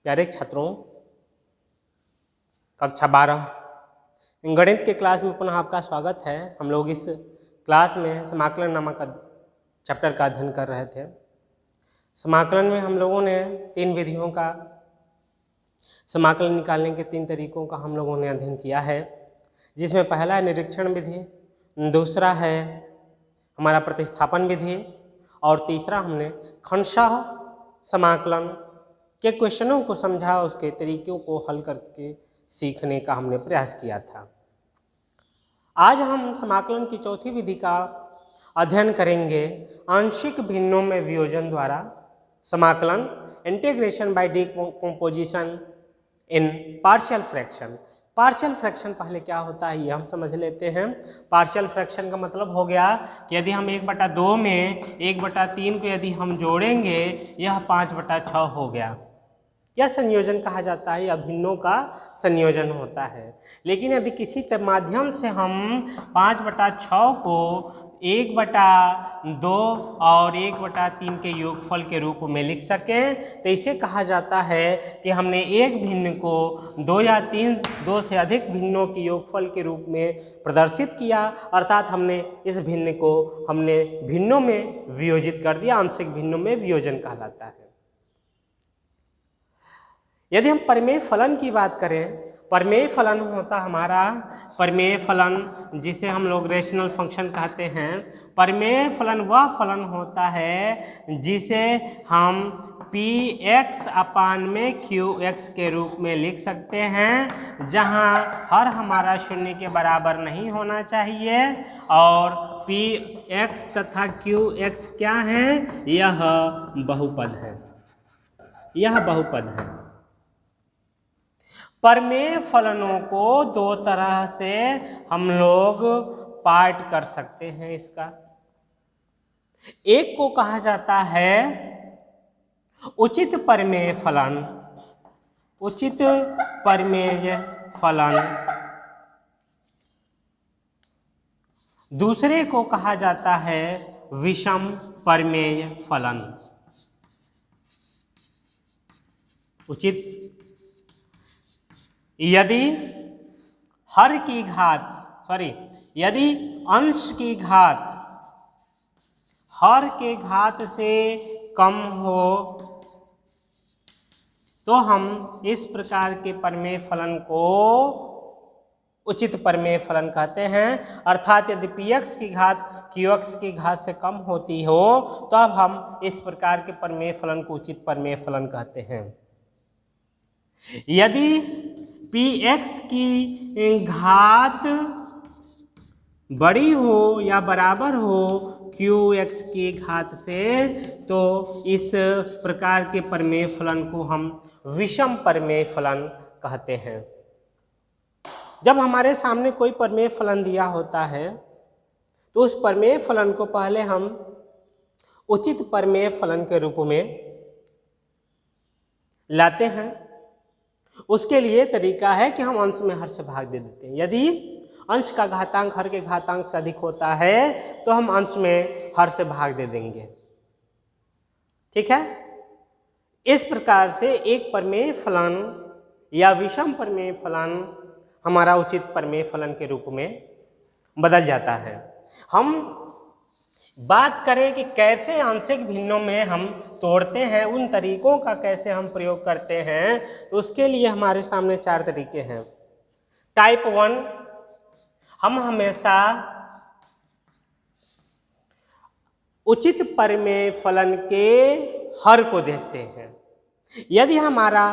प्यारे छात्रों, कक्षा 12 गणित के क्लास में पुनः आपका स्वागत है। हम लोग इस क्लास में समाकलन नामक चैप्टर का अध्ययन कर रहे थे। समाकलन में हम लोगों ने 3 विधियों का समाकलन निकालने के 3 तरीकों का हम लोगों ने अध्ययन किया है, जिसमें पहला है निरीक्षण विधि, दूसरा है हमारा प्रतिस्थापन विधि और तीसरा हमने खंडशः समाकलन के क्वेश्चनों को समझा, उसके तरीकों को हल करके सीखने का हमने प्रयास किया था। आज हम समाकलन की चौथी विधि का अध्ययन करेंगे, आंशिक भिन्नों में वियोजन द्वारा समाकलन, integration by decomposition in partial fraction. Partial fraction पहले क्या होता है ये हम समझ लेते हैं। पार्शियल फ्रैक्शन का मतलब हो गया कि यदि हम 1/2 में 1/3 को यदि हम जोड़ेंगे, यह 5/6 हो गया। यह संयोजन कहा जाता है, यह भिन्नों का संयोजन होता है। लेकिन यदि किसी माध्यम से हम 5/6 को 1/2 और 1/3 के योगफल के रूप में लिख सकें तो इसे कहा जाता है कि हमने एक भिन्न को 2 या 2 से अधिक भिन्नों के योगफल के रूप में प्रदर्शित किया, अर्थात हमने इस भिन्न को हमने भिन्नों में वियोजित कर दिया। आंशिक भिन्नों में वियोजन कहलाता है। यदि हम परिमेय फलन की बात करें, परिमेय फलन होता हमारा परिमेय फलन जिसे हम लोग रेशनल फंक्शन कहते हैं। परिमेय फलन वह फलन होता है जिसे हम px अपान में qx के रूप में लिख सकते हैं, जहां हर हमारा शून्य के बराबर नहीं होना चाहिए और px तथा qx क्या है, यह बहुपद है, यह बहुपद है। परिमेय फलनों को 2 तरह से हम लोग पार्ट कर सकते हैं। इसका एक को कहा जाता है उचित परिमेय फलन, उचित परिमेय फलन। दूसरे को कहा जाता है विषम परिमेय फलन। उचित यदि यदि अंश की घात हर के घात से कम हो तो हम इस प्रकार के परिमेय फलन को उचित परिमेय फलन कहते हैं। अर्थात यदि px की घात qx की घात से कम होती हो तो अब हम इस प्रकार के परिमेय फलन को उचित परिमेय फलन कहते हैं। यदि px की घात बड़ी हो या बराबर हो qx की घात से तो इस प्रकार के परिमेय फलन को हम विषम परिमेय फलन कहते हैं। जब हमारे सामने कोई परिमेय फलन दिया होता है तो उस परिमेय फलन को पहले हम उचित परिमेय फलन के रूप में लाते हैं। उसके लिए तरीका है कि हम अंश में हर से भाग दे देते हैं। यदि अंश का घातांक हर के घातांक से अधिक होता है तो हम अंश में हर से भाग दे देंगे। ठीक है। इस प्रकार से एक परिमेय फलन या विषम परिमेय फलन हमारा उचित परिमेय फलन के रूप में बदल जाता है। हम बात करें कि कैसे आंशिक भिन्नों में हम तोड़ते हैं, उन तरीकों का कैसे हम प्रयोग करते हैं, तो उसके लिए हमारे सामने 4 तरीके हैं। टाइप 1, हम हमेशा उचित परिमेय फलन के हर को देखते हैं। यदि हमारा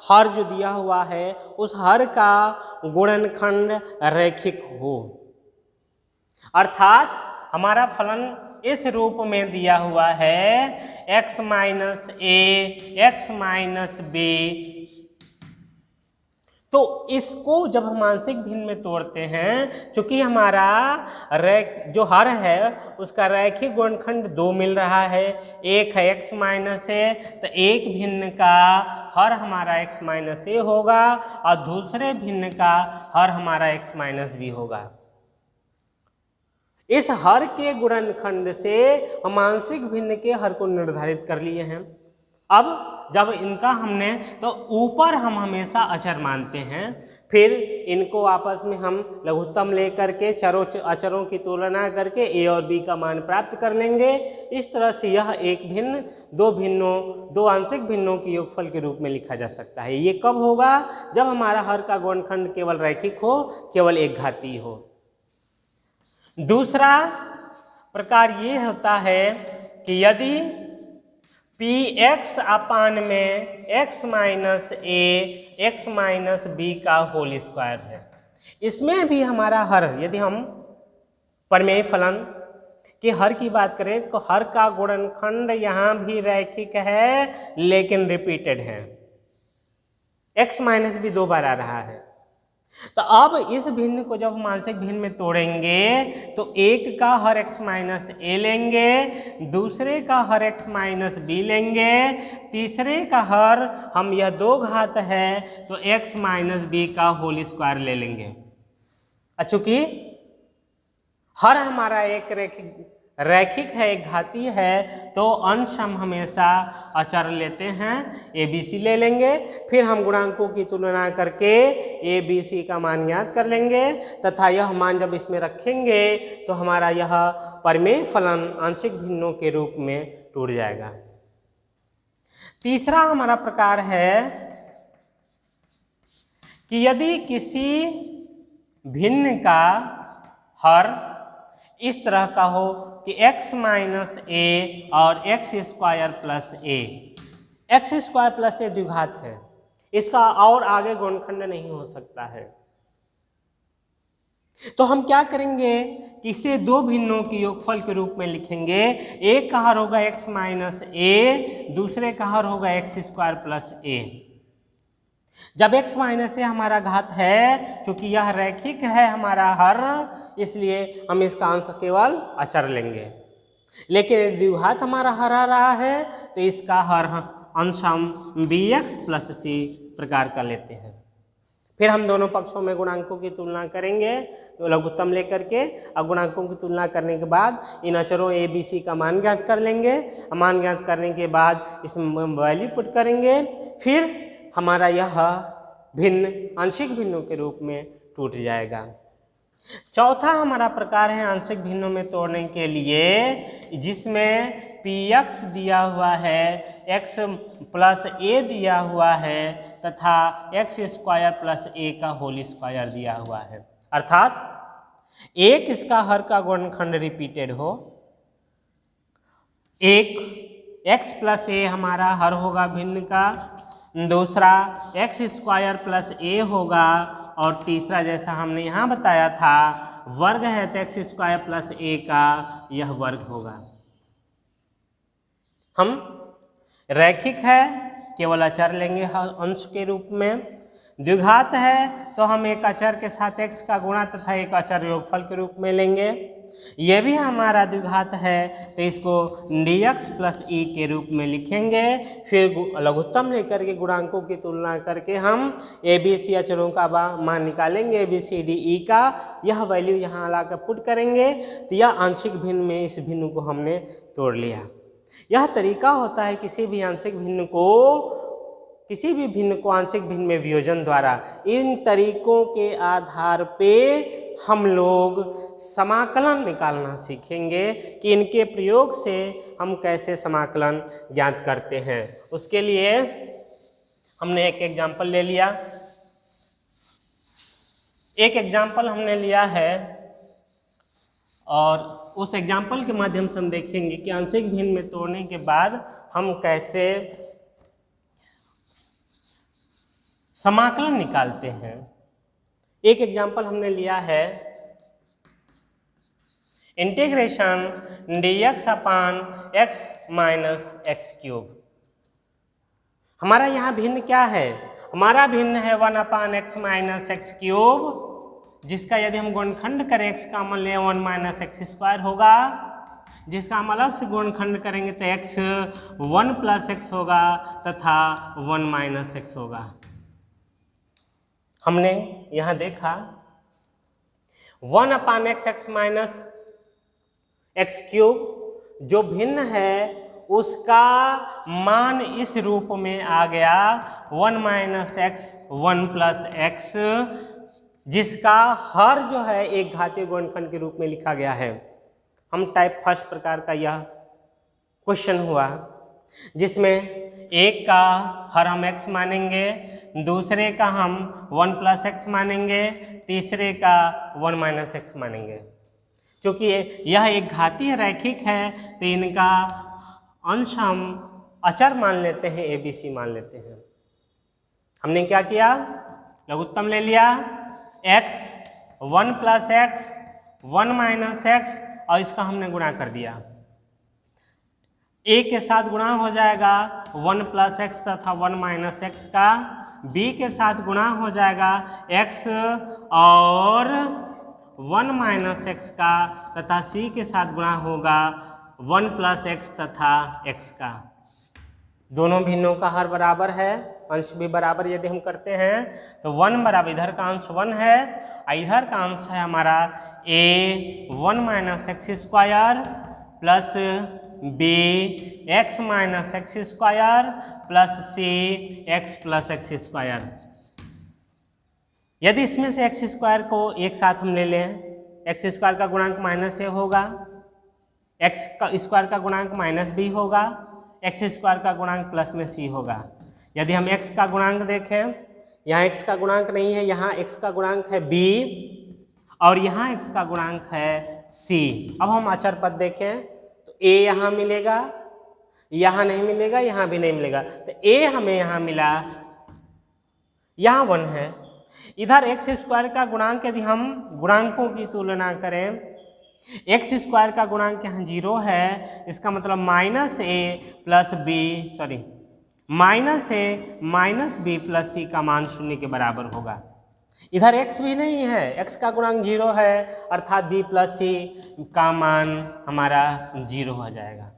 हर जो दिया हुआ है उस हर का गुणनखंड रैखिक हो, अर्थात हमारा फलन इस रूप में दिया हुआ है x minus a x minus b, तो इसको जब हम आंशिक भिन्न में तोड़ते हैं, चूंकि हमारा जो हर है उसका रैखिक गुणनखंड 2 मिल रहा है, एक है x माइनस a, तो एक भिन्न का हर हमारा x माइनस a होगा और दूसरे भिन्न का हर हमारा x माइनस b होगा। इस हर के गुणनखंड से हम आंशिक भिन्न के हर को निर्धारित कर लिए हैं। अब जब इनका हमने तो ऊपर हम हमेशा अचर मानते हैं, फिर इनको आपस में हम लघुत्तम लेकर के अचरों की तुलना करके ए और बी का मान प्राप्त कर लेंगे। इस तरह से यह एक भिन्न दो आंशिक भिन्नों के योगफल के रूप में लिखा जा सकता है। ये कब होगा? जब हमारा हर का गुणनखंड केवल रैखिक हो, केवल एक घातीय हो। दूसरा प्रकार ये होता है कि यदि पी एक्स अपान में एक्स माइनस ए एक्स माइनस बी का होल स्क्वायर है, इसमें भी हमारा हर, यदि हम प्रमेय फलन के हर की बात करें तो हर का गुणनखंड यहाँ भी रैखिक है लेकिन रिपीटेड है, एक्स माइनस बी 2 बार आ रहा है। तो अब इस भिन्न को जब हम आंशिक भिन्न में तोड़ेंगे तो एक का हर x माइनस ए लेंगे, दूसरे का हर x माइनस बी लेंगे, तीसरे का हर हम यह 2 घात है तो x माइनस बी का होल स्क्वायर ले लेंगे। चूंकि हर हमारा एक रैखिक है, एक घातीय है, तो अंश हम हमेशा अचर लेते हैं, ए बी सी ले लेंगे। फिर हम गुणांकों की तुलना करके ए बी सी का मान ज्ञात कर लेंगे तथा यह मान जब इसमें रखेंगे तो हमारा यह प्रमेय फलन आंशिक भिन्नों के रूप में टूट जाएगा। तीसरा हमारा प्रकार है कि यदि किसी भिन्न का हर इस तरह का हो कि x माइनस ए और एक्स स्क्वायर प्लस ए, एक्स स्क्वायर प्लस ए द्विघात है, इसका और आगे गुणनखंड नहीं हो सकता है, तो हम क्या करेंगे कि इसे 2 भिन्नों के योगफल के रूप में लिखेंगे। एक का हर होगा x माइनस ए, दूसरे का हर होगा एक्स स्क्वायर प्लस ए। जब x माइनस ए हमारा घात है, क्योंकि यह रैखिक है हमारा हर, इसलिए हम इसका अंश केवल अचर लेंगे। लेकिन द्विघात हमारा हर आ रहा है तो इसका हर अंश हम bx प्लस सी प्रकार का लेते हैं। फिर हम दोनों पक्षों में गुणांकों की तुलना करेंगे लघुत्तम लेकर के। अब गुणांकों की तुलना करने के बाद इन अचरों ए बी सी का मान ज्ञात कर लेंगे। मान ज्ञात करने के बाद इसमें वैल्यू पुट करेंगे, फिर हमारा यह भिन्न आंशिक भिन्नों के रूप में टूट जाएगा। चौथा हमारा प्रकार है आंशिक भिन्नों में तोड़ने के लिए, जिसमें px दिया हुआ है, x प्लस ए दिया हुआ है तथा एक्स स्क्वायर प्लस ए का होल स्क्वायर दिया हुआ है। अर्थात एक इसका हर का गुणनखंड रिपीटेड हो, एक x प्लस ए हमारा हर होगा भिन्न का, दूसरा एक्स स्क्वायर प्लस ए होगा, और तीसरा जैसा हमने यहाँ बताया था वर्ग है तो एक्स स्क्वायर प्लस ए का यह वर्ग होगा। हम रैखिक है केवल अचर लेंगे अंश के रूप में, द्विघात है तो हम एक अचर के साथ x का गुणा तथा एक अचर योगफल के रूप में लेंगे। यह भी हमारा द्विघात है तो इसको dx प्लस ई के रूप में लिखेंगे। फिर लघुत्तम लेकर के गुणांकों की तुलना करके हम ए बी सी अचरों का मान निकालेंगे, A B C D E का, यह वैल्यू यहाँ लाकर पुट करेंगे तो यह आंशिक भिन्न में इस भिन्न को हमने तोड़ लिया। यह तरीका होता है किसी भी भिन्न को आंशिक भिन्न में वियोजन द्वारा। इन तरीकों के आधार पे हम लोग समाकलन निकालना सीखेंगे कि इनके प्रयोग से हम कैसे समाकलन ज्ञात करते हैं। उसके लिए हमने एक एग्जाम्पल ले लिया। एक एग्जाम्पल हमने लिया है और उस एग्जाम्पल के माध्यम से हम देखेंगे कि आंशिक भिन्न में तोड़ने के बाद हम कैसे समाकलन निकालते हैं। एक एग्जाम्पल हमने लिया है इंटीग्रेशन dx अपान x माइनस एक्स क्यूब। हमारा यहाँ भिन्न क्या है? हमारा भिन्न है 1 upon x minus x cube, जिसका यदि हम गुणनखंड करें x का मान ले 1 माइनस एक्स स्क्वायर होगा, जिसका हम अलग से गुणनखंड करेंगे तो x 1 प्लस एक्स होगा तथा 1 माइनस एक्स होगा। हमने यहाँ देखा 1 upon x x minus x cube जो भिन्न है उसका मान इस रूप में आ गया 1 माइनस एक्स 1 प्लस एक्स, जिसका हर जो है एक घातीय गुणनखंड के रूप में लिखा गया है। हम टाइप फर्स्ट प्रकार का यह क्वेश्चन हुआ, जिसमें एक का हर हम x मानेंगे, दूसरे का हम 1 प्लस एक्स मानेंगे, तीसरे का 1 माइनस एक्स मानेंगे। क्योंकि यह एक घातीय रैखिक है तो इनका अंश हम अचर मान लेते हैं, ABC मान लेते हैं। हमने क्या किया, लघुत्तम ले लिया x 1 plus x 1 minus x और इसका हमने गुणा कर दिया। a के साथ गुणा हो जाएगा 1 प्लस एक्स तथा 1 माइनस एक्स का, b के साथ गुणा हो जाएगा x और 1 माइनस एक्स का, तथा c के साथ गुणा होगा 1 प्लस एक्स तथा x का। दोनों भिन्नों का हर बराबर है, अंश भी बराबर यदि हम करते हैं तो 1 बराबर, इधर का अंश 1 है और इधर का अंश है हमारा a 1 minus x square plus b x minus x square plus c x plus x square. यदि इसमें से एक्स स्क्वायर को एक साथ हम ले लें, एक्स स्क्वायर का गुणांक माइनस ए होगा, एक्स का स्क्वायर का गुणांक माइनस बी होगा, एक्स स्क्वायर का गुणांक प्लस में सी होगा। यदि हम एक्स का गुणांक देखें, यहाँ एक्स का गुणांक नहीं है, यहाँ एक्स का गुणांक है बी और यहाँ एक्स का गुणांक है सी। अब हम अचर पद देखें तो ए यहाँ मिलेगा, यहाँ नहीं मिलेगा, यहाँ भी नहीं मिलेगा, तो ए हमें यहाँ मिला, यहाँ 1 है। इधर एक्स स्क्वायर का गुणांक यदि हम गुणांकों की तुलना करें, एक्स स्क्वायर का गुणांक यहाँ 0 है, इसका मतलब माइनस ए प्लस बी, सॉरी माइनस ए माइनस बी प्लस सी का मान 0 के बराबर होगा। इधर x भी नहीं है, x का गुणांक 0 है, अर्थात b प्लस सी का मान हमारा 0 हो जाएगा।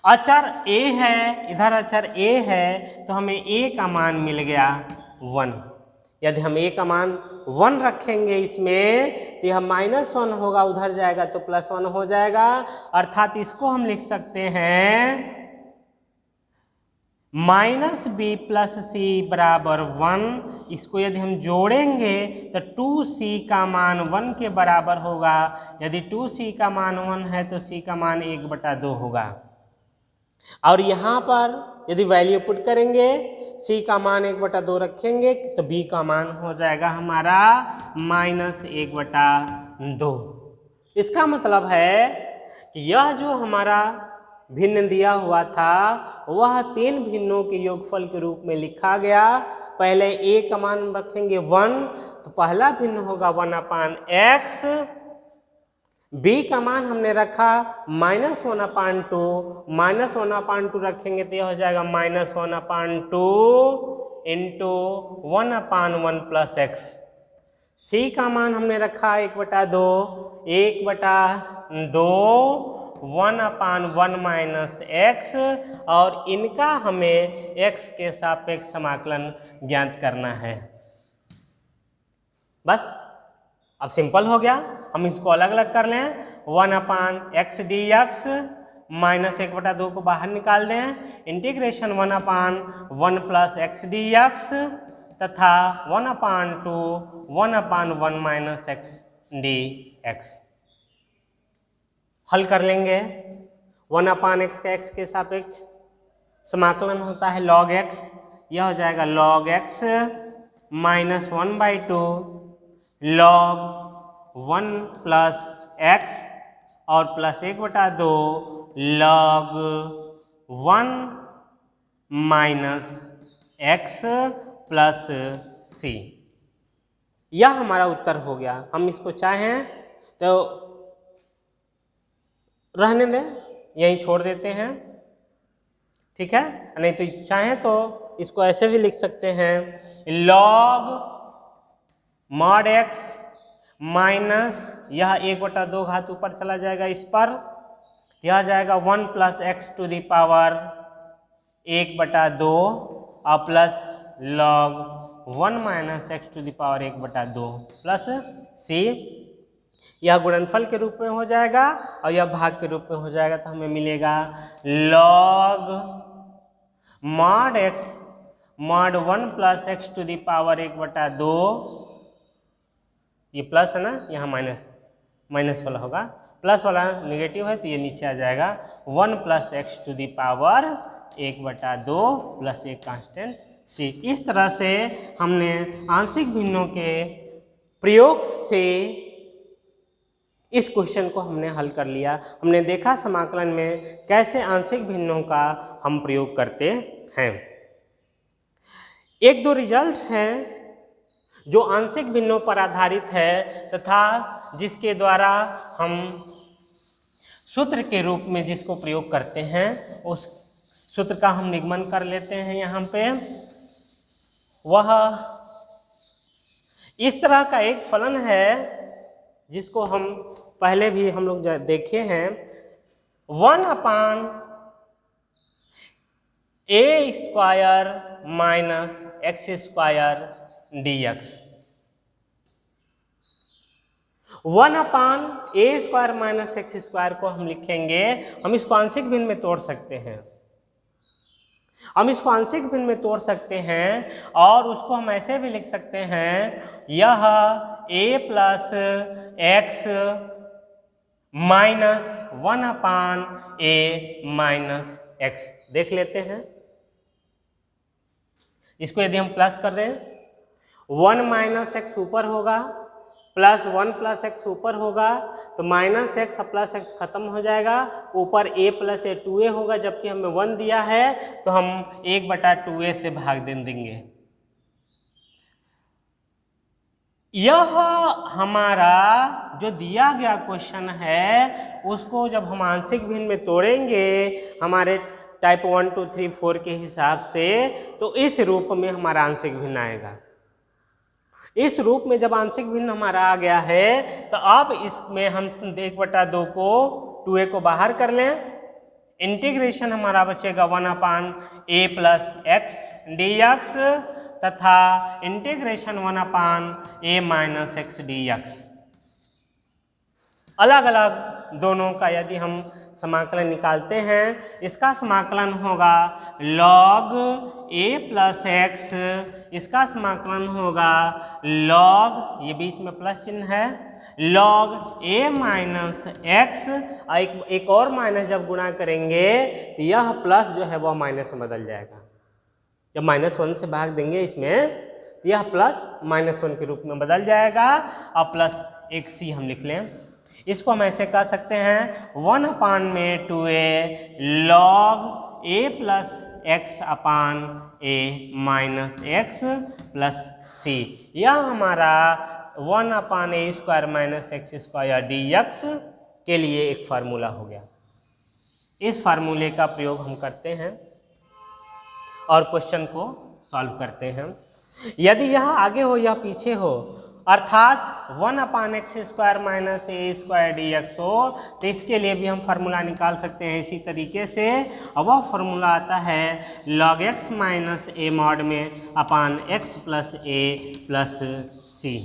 अचर a है, इधर अचर a है तो हमें a का मान मिल गया 1। यदि हम a का मान 1 रखेंगे इसमें तो यह -1 होगा, उधर जाएगा तो +1 हो जाएगा, अर्थात इसको हम लिख सकते हैं -b प्लस सी बराबर 1। इसको यदि हम जोड़ेंगे तो 2c का मान 1 के बराबर होगा। यदि 2c का मान 1 है तो c का मान 1/2 होगा। और यहाँ पर यदि वैल्यू पुट करेंगे, c का मान 1/2 रखेंगे तो b का मान हो जाएगा हमारा -1/2। इसका मतलब है कि यह जो हमारा भिन्न दिया हुआ था वह 3 भिन्नों के योगफल के रूप में लिखा गया। पहले a का मान रखेंगे 1 तो पहला भिन्न होगा 1/x, b का मान हमने रखा -1/2, -1/2 रखेंगे तो यह हो जाएगा -1/2 इंटू 1/1 प्लस एक्स। c का मान हमने रखा 1/2, 1/1 माइनस एक्स, और इनका हमें x के सापेक्ष समाकलन ज्ञात करना है। बस अब सिंपल हो गया, हम इसको अलग अलग कर लें। 1/x dx -1/2 को बाहर निकाल दें, इंटीग्रेशन 1/1 प्लस एक्स dx तथा 1/2 1/1 माइनस एक्स dx। हल कर लेंगे। 1/x का x के सापेक्ष समाकलन होता है log x, यह हो जाएगा log x -1/2 log 1 plus x और plus 1/2 log 1 minus x plus c। यह हमारा उत्तर हो गया। हम इसको चाहें तो रहने दें, यहीं छोड़ देते हैं, ठीक है, नहीं तो चाहें तो इसको ऐसे भी लिख सकते हैं log mod x माइनस यह 1/2 घात ऊपर चला जाएगा, इस पर यह जाएगा 1 plus x to the power 1/2 और plus log 1 minus x to the power 1/2 plus c। यह गुणनफल के रूप में हो जाएगा और यह भाग के रूप में हो जाएगा, तो हमें मिलेगा log mod x mod 1 plus x to the power 1/2, ये प्लस है ना, यहाँ माइनस वाला होगा, प्लस वाला नेगेटिव है तो ये नीचे आ जाएगा 1 plus x to the power 1/2 plus एक कांस्टेंट c। इस तरह से हमने आंशिक भिन्नों के प्रयोग से इस क्वेश्चन को हमने हल कर लिया। हमने देखा समाकलन में कैसे आंशिक भिन्नों का हम प्रयोग करते हैं। एक दो रिजल्ट हैं जो आंशिक भिन्नों पर आधारित है तथा जिसके द्वारा हम सूत्र के रूप में जिसको प्रयोग करते हैं उस सूत्र का हम निगमन कर लेते हैं। यहाँ पे वह इस तरह का एक फलन है जिसको हम पहले भी हम लोग देखे हैं, 1/a² minus x² dx। 1/a² minus x² को हम लिखेंगे, हम इसको आंशिक भिन्न में तोड़ सकते हैं, हम इसको आंशिक भिन्न में तोड़ सकते हैं और उसको हम ऐसे भी लिख सकते हैं, यह a plus x minus 1/a minus x। देख लेते हैं, इसको यदि हम प्लस कर दें 1 माइनस एक्स ऊपर होगा प्लस 1 प्लस एक्स ऊपर होगा तो माइनस एक्स प्लस एक्स खत्म हो जाएगा, ऊपर a प्लस a 2a होगा, जबकि हमें 1 दिया है तो हम 1/2a से भाग देंगे। यह हमारा जो दिया गया क्वेश्चन है उसको जब हम आंशिक भिन्न में तोड़ेंगे हमारे टाइप 1 2 3 4 के हिसाब से, तो इस रूप में हमारा आंशिक भिन्न आएगा। इस रूप में जब आंशिक भिन्न हमारा आ गया है तो अब इसमें हम 1/2 को 2a को बाहर कर लें, इंटीग्रेशन हमारा बचेगा 1/a प्लस एक्स dx तथा integration 1/a minus x dx। अलग अलग दोनों का यदि हम समाकलन निकालते हैं, इसका समाकलन होगा log a प्लस एक्स, इसका समाकलन होगा log, ये बीच में प्लस चिन्ह है, log a माइनस एक्स, एक और माइनस जब गुणा करेंगे तो यह प्लस जो है वह माइनस में बदल जाएगा। जब -1 से भाग देंगे इसमें तो यह प्लस -1 के रूप में बदल जाएगा और प्लस एक c हम लिख लें। इसको हम ऐसे कह सकते हैं 1/2a log a plus x upon a minus x plus c। यह हमारा 1/a² माइनस x² dx के लिए एक फार्मूला हो गया। इस फार्मूले का प्रयोग हम करते हैं और क्वेश्चन को सॉल्व करते हैं। यदि यह आगे हो या पीछे हो अर्थात 1/x² माइनस a² dx हो तो इसके लिए भी हम फार्मूला निकाल सकते हैं इसी तरीके से, और वह फार्मूला आता है log x minus a mod में अपान x plus a plus c।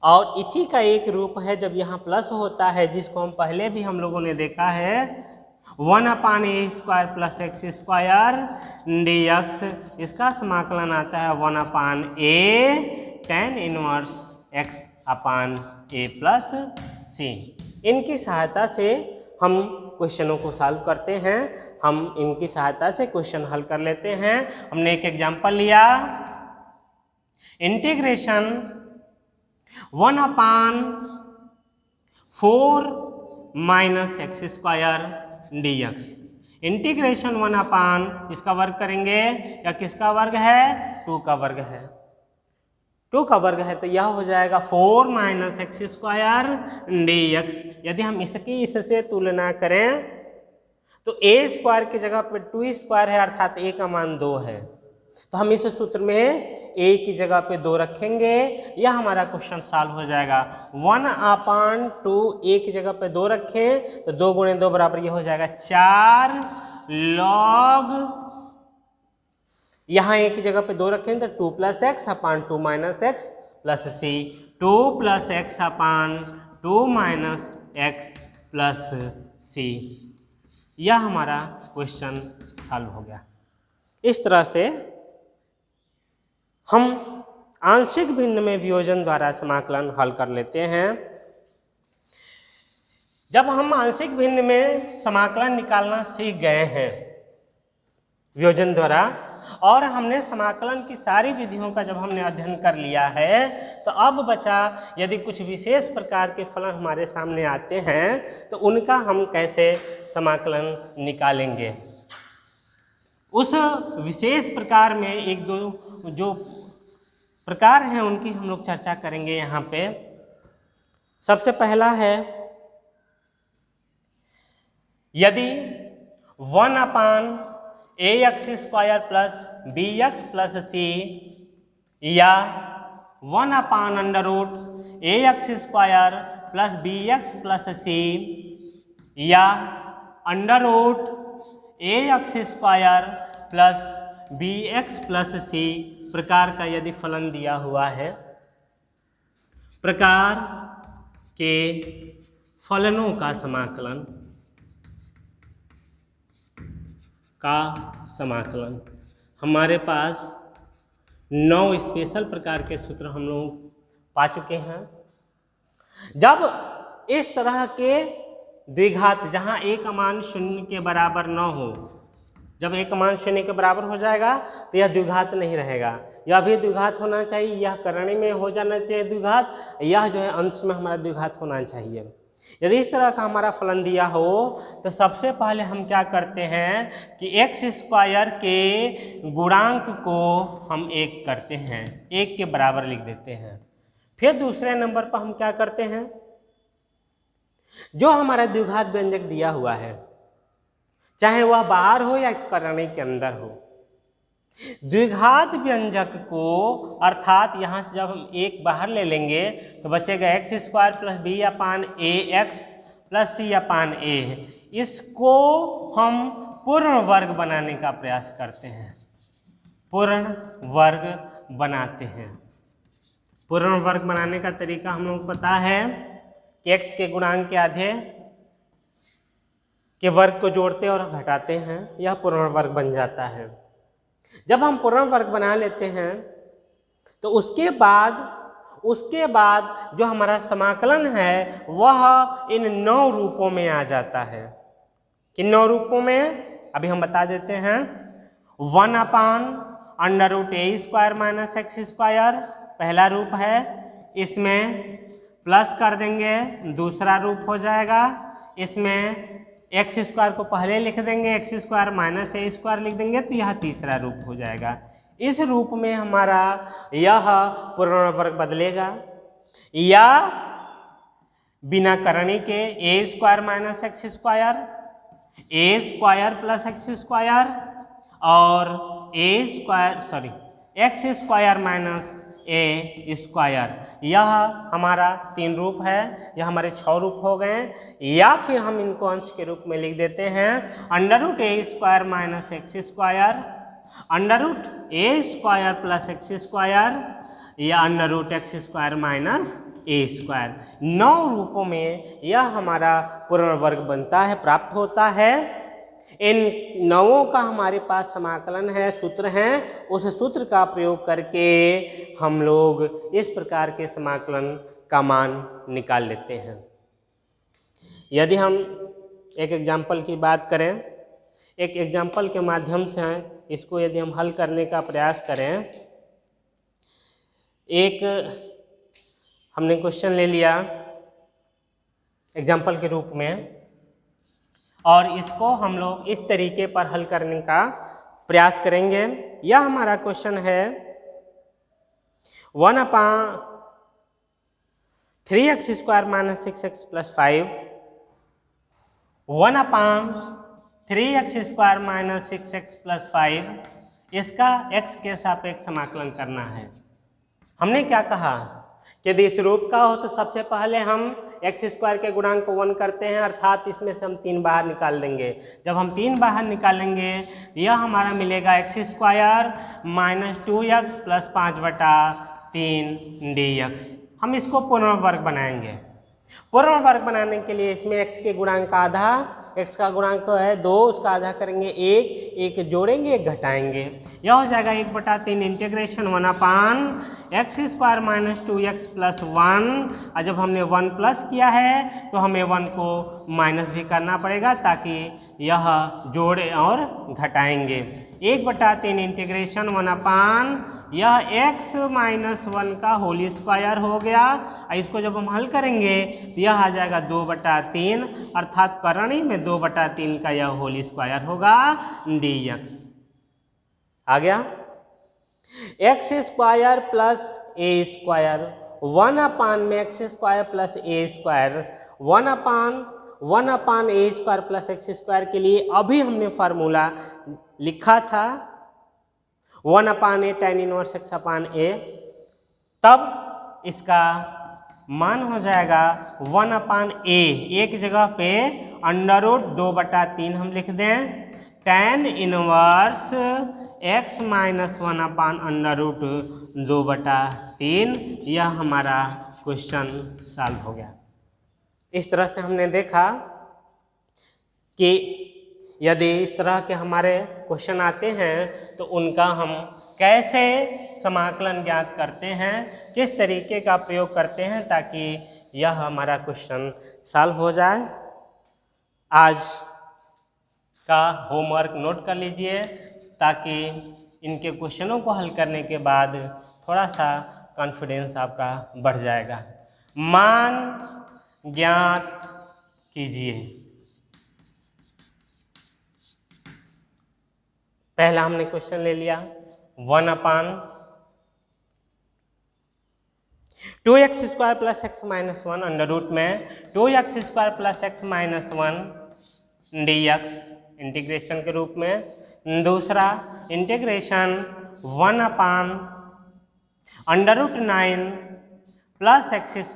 और इसी का एक रूप है जब यहाँ प्लस होता है जिसको हम पहले भी हम लोगों ने देखा है 1/a² प्लस x² dx। इसका समाकलन आता है 1/a tan inverse x upon a plus c। इनकी सहायता से हम क्वेश्चनों को सॉल्व करते हैं, हम इनकी सहायता से क्वेश्चन हल कर लेते हैं। हमने एक एग्जांपल लिया, integration 1/4 minus x² dx। Integration 1 इसका वर्ग करेंगे या किसका वर्ग है, 2 का वर्ग है, 2 का वर्ग है तो यह हो जाएगा 4 माइनस x² dx। यदि हम इससे तुलना करें तो a² की जगह पे 2² है अर्थात a का मान 2 है, तो हम इस सूत्र में a की जगह पे 2 रखेंगे, यह हमारा क्वेश्चन सॉल्व हो जाएगा। 1/2 a की जगह पे 2 रखें तो 2 × 2 बराबर ये हो जाएगा 4 log, यहाँ a की जगह पे 2 रखें तो 2 प्लस एक्स अपान 2 माइनस एक्स प्लस सी, 2 प्लस एक्स अपान 2 माइनस एक्स प्लस सी। यह हमारा क्वेश्चन सॉल्व हो गया। इस तरह से हम आंशिक भिन्न में वियोजन द्वारा समाकलन हल कर लेते हैं। जब हम आंशिक भिन्न में समाकलन निकालना सीख गए हैं वियोजन द्वारा, और हमने समाकलन की सारी विधियों का जब हमने अध्ययन कर लिया है, तो अब बचा यदि कुछ विशेष प्रकार के फलन हमारे सामने आते हैं तो उनका हम कैसे समाकलन निकालेंगे। उस विशेष प्रकार में एक दो जो प्रकार हैं उनकी हम लोग चर्चा करेंगे यहाँ पे। सबसे पहला है, यदि 1 upon ax square plus b x plus c या 1 upon under root ax square plus b x plus c या under root ax square plus b x plus c प्रकार का यदि फलन दिया हुआ है, प्रकार के फलनों का समाकलन हमारे पास 9 स्पेशल प्रकार के सूत्र हम लोग पा चुके हैं। जब इस तरह के द्विघात जहां एक मान शून्य के बराबर न हो, जब एक मान शून्य के बराबर हो जाएगा तो यह द्विघात नहीं रहेगा, यह भी द्विघात होना चाहिए, यह करणी में हो जाना चाहिए द्विघात, यह जो है अंश में हमारा द्विघात होना चाहिए। यदि इस तरह का हमारा फलन दिया हो तो सबसे पहले हम क्या करते हैं कि एक्स स्क्वायर के गुणांक को हम 1 करते हैं, 1 के बराबर लिख देते हैं। फिर दूसरे नंबर पर हम क्या करते हैं, जो हमारा द्विघात व्यंजक दिया हुआ है, चाहे वह बाहर हो या करणी के अंदर हो, द्विघात व्यंजक को अर्थात यहाँ से जब हम 1 बाहर ले लेंगे तो बचेगा एक्स स्क्वायर प्लस बी अपान ए एक्स प्लस सी अपान ए। इसको हम पूर्ण वर्ग बनाने का प्रयास करते हैं, पूर्ण वर्ग बनाते हैं। पूर्ण वर्ग बनाने का तरीका हम लोग को पता है कि एक्स के गुणांक के आधे के वर्ग को जोड़ते और घटाते हैं, यह पूर्ण वर्ग बन जाता है। जब हम पूर्ण वर्ग बना लेते हैं तो उसके बाद जो हमारा समाकलन है वह इन 9 रूपों में आ जाता है। किन 9 रूपों में अभी हम बता देते हैं। 1 upon under root a square minus x square पहला रूप है, इसमें प्लस कर देंगे, दूसरा रूप हो जाएगा, इसमें एक्स स्क्वायर को पहले लिख देंगे, x square minus a square लिख देंगे, तो यह तीसरा रूप हो जाएगा। इस रूप में हमारा यह पूर्ण वर्ग बदलेगा, या बिना करणी के ए स्क्वायर माइनस एक्स स्क्वायर, ए स्क्वायर प्लस एक्स स्क्वायर और x square minus a square, यह हमारा 3 रूप है, यह हमारे 6 रूप हो गए। या फिर हम इनको अंश के रूप में लिख देते हैं under root a square minus x square, under root a square plus x square या under root x square minus a square. 9 रूपों में यह हमारा पूर्ण वर्ग बनता है, प्राप्त होता है। इन 9 का हमारे पास समाकलन है, सूत्र हैं, उस सूत्र का प्रयोग करके हम लोग इस प्रकार के समाकलन का मान निकाल लेते हैं। यदि हम एक एग्जाम्पल की बात करें, एक एग्जाम्पल के माध्यम से इसको यदि हम हल करने का प्रयास करें, एक हमने क्वेश्चन ले लिया एग्जाम्पल के रूप में और इसको हम लोग इस तरीके पर हल करने का प्रयास करेंगे। यह हमारा क्वेश्चन है 1 अपान 3x square minus 6x plus 5, 1 अपान 3x square minus 6x plus 5, इसका x के सापेक्ष समाकलन करना है। हमने क्या कहा कि यदि इस रूप का हो तो सबसे पहले हम एक्स स्क्वायर के गुणांक को 1 करते हैं, अर्थात इसमें से हम 3 बाहर निकाल देंगे। जब हम 3 बाहर निकालेंगे यह हमारा मिलेगा x square minus 2x plus 5/3 3 dx। हम इसको पूर्ण वर्ग बनाएंगे। पूर्ण वर्ग बनाने के लिए इसमें x के गुणांक का आधा, x का गुणांक है 2, उसका आधा करेंगे 1, 1 जोड़ेंगे 1 घटाएंगे, यह हो जाएगा 1/3 integration 1/x² minus 2x plus 1। और जब हमने 1 प्लस किया है तो हमें 1 को माइनस भी करना पड़ेगा ताकि यह जोड़े और घटाएंगे। 1/3 इंटीग्रेशन 1/, यह x माइनस 1 का होल स्क्वायर हो गया। इसको जब हम हल करेंगे तो यह आ जाएगा 2/3, अर्थात करणी में 2/3 का यह होल स्क्वायर होगा dx। आ गया। x² प्लस a² 1/, में x² plus a², 1/a² plus x² के लिए अभी हमने फार्मूला लिखा था 1/a tan इनवर्स x/a। तब इसका मान हो जाएगा 1/a, एक जगह पे √2/3 हम लिख दें, tan इनवर्स x माइनस 1/√2/3। यह हमारा क्वेश्चन सॉल्व हो गया। इस तरह से हमने देखा कि यदि इस तरह के हमारे क्वेश्चन आते हैं तो उनका हम कैसे समाकलन ज्ञात करते हैं, किस तरीके का प्रयोग करते हैं ताकि यह हमारा क्वेश्चन सॉल्व हो जाए। आज का होमवर्क नोट कर लीजिए ताकि इनके क्वेश्चनों को हल करने के बाद थोड़ा सा कॉन्फिडेंस आपका बढ़ जाएगा। मान ज्ञात कीजिए। पहला हमने क्वेश्चन ले लिया 1/2x² plus x minus 1 under root में 2x² plus x minus 1 dx integration के रूप में। दूसरा इंटीग्रेशन 1/√9 प्लस x²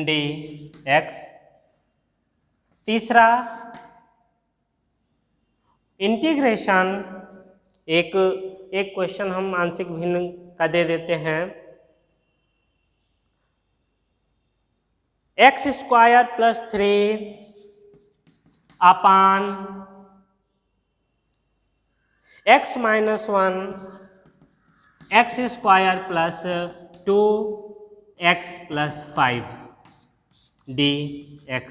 dx। तीसरा इंटीग्रेशन एक क्वेश्चन हम आंशिक भिन्न का दे देते हैं, x² plus 3 upon x minus 1 x² plus 2x plus 5 dx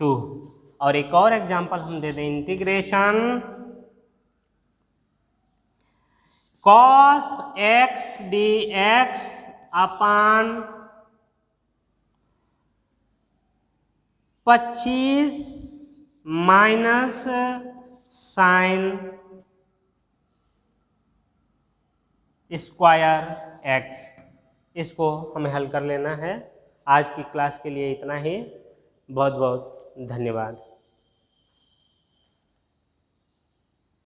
2। और एक और एग्जांपल हम दे दें, इंटीग्रेशन cos x dx अपान 25 माइनस साइन स्क्वायर x। इसको हमें हल कर लेना है। आज की क्लास के लिए इतना ही। बहुत बहुत धन्यवाद।